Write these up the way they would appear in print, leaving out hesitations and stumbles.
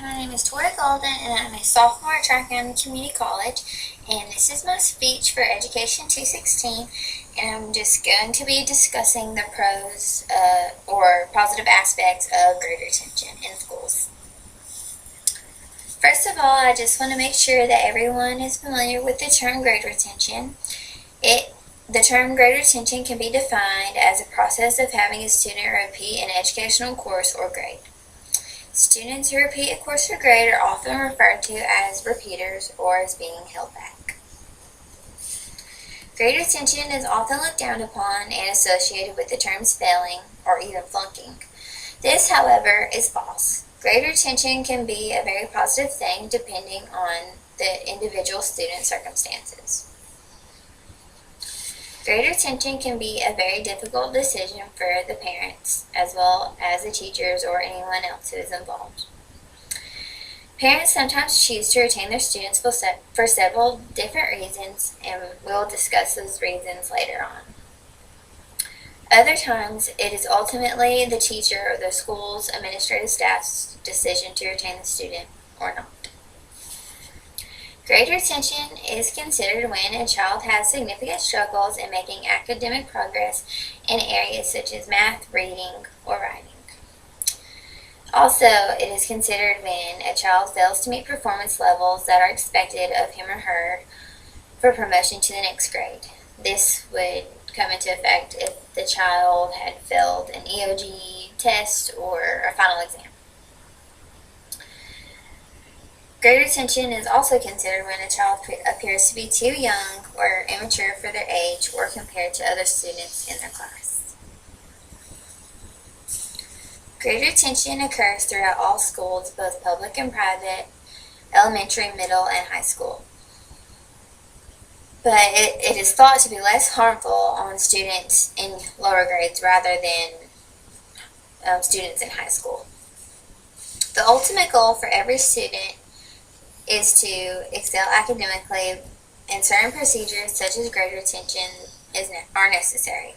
my name is Tori Golden, and I'm a sophomore at Tri-County Community College, and this is my speech for Education 216, and I'm just going to be discussing the pros or positive aspects of grade retention in schools. First of all, I just want to make sure that everyone is familiar with the term grade retention. The term grade retention can be defined as a process of having a student repeat an educational course or grade. Students who repeat a course or grade are often referred to as repeaters or as being held back. Grade retention is often looked down upon and associated with the terms failing or even flunking. This, however, is false. Grade retention can be a very positive thing depending on the individual student circumstances. Grade retention can be a very difficult decision for the parents as well as the teachers or anyone else who is involved. Parents sometimes choose to retain their students for several different reasons, and we'll discuss those reasons later on. Other times, it is ultimately the teacher or the school's administrative staff's decision to retain the student or not. Grade retention is considered when a child has significant struggles in making academic progress in areas such as math, reading, or writing. Also, it is considered when a child fails to meet performance levels that are expected of him or her for promotion to the next grade. This would come into effect if the child had failed an EOG test or a final exam. Grade retention is also considered when a child appears to be too young or immature for their age or compared to other students in their class. Grade retention occurs throughout all schools, both public and private, elementary, middle, and high school. But it is thought to be less harmful on students in lower grades rather than students in high school. The ultimate goal for every student is to excel academically, and certain procedures such as grade retention are necessary.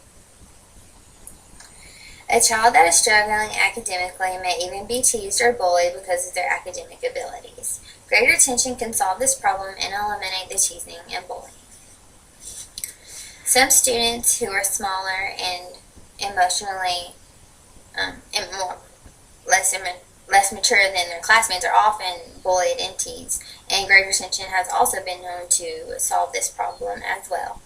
A child that is struggling academically may even be teased or bullied because of their academic abilities. Grade retention can solve this problem and eliminate the teasing and bullying. Some students who are smaller and emotionally less mature than their classmates are often bullied and teased, and grade retention has also been known to solve this problem as well.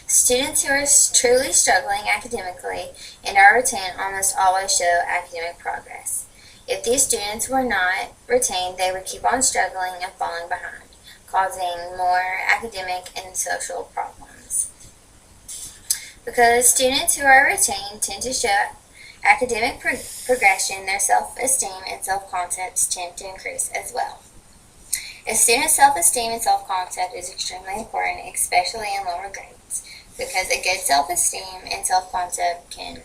Students who are truly struggling academically and are retained almost always show academic progress. If these students were not retained, they would keep on struggling and falling behind, causing more academic and social problems. Because students who are retained tend to show academic progression, their self-esteem and self-concepts tend to increase as well. A student's self-esteem and self-concept is extremely important, especially in lower grades, because a good self-esteem and self-concept can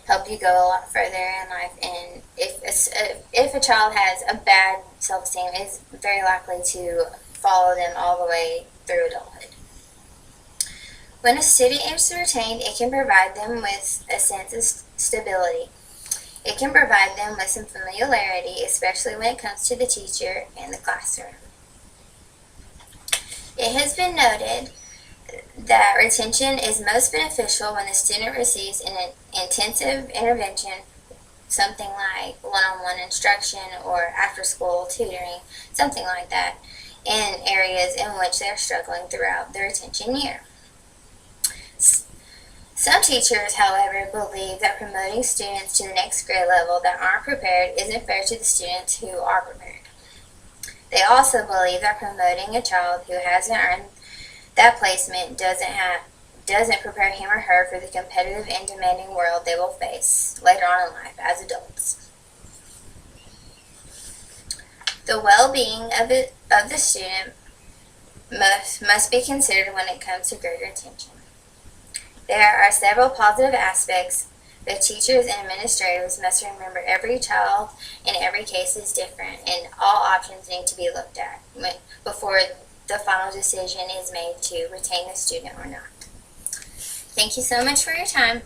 help you go a lot further in life, and if a child has a bad self-esteem, it's very likely to follow them all the way through adulthood. When a student is retained, it can provide them with a sense of stability. It can provide them with some familiarity, especially when it comes to the teacher and the classroom. It has been noted that retention is most beneficial when the student receives an intensive intervention, something like one-on-one instruction or after-school tutoring, something like that, in areas in which they are struggling throughout the retention year. Some teachers, however, believe that promoting students to the next grade level that aren't prepared isn't fair to the students who are prepared. They also believe that promoting a child who hasn't earned that placement doesn't prepare him or her for the competitive and demanding world they will face later on in life as adults. The well-being of the student must be considered when it comes to grade retention. There are several positive aspects, but teachers and administrators must remember every child and every case is different, and all options need to be looked at before the final decision is made to retain the student or not. Thank you so much for your time.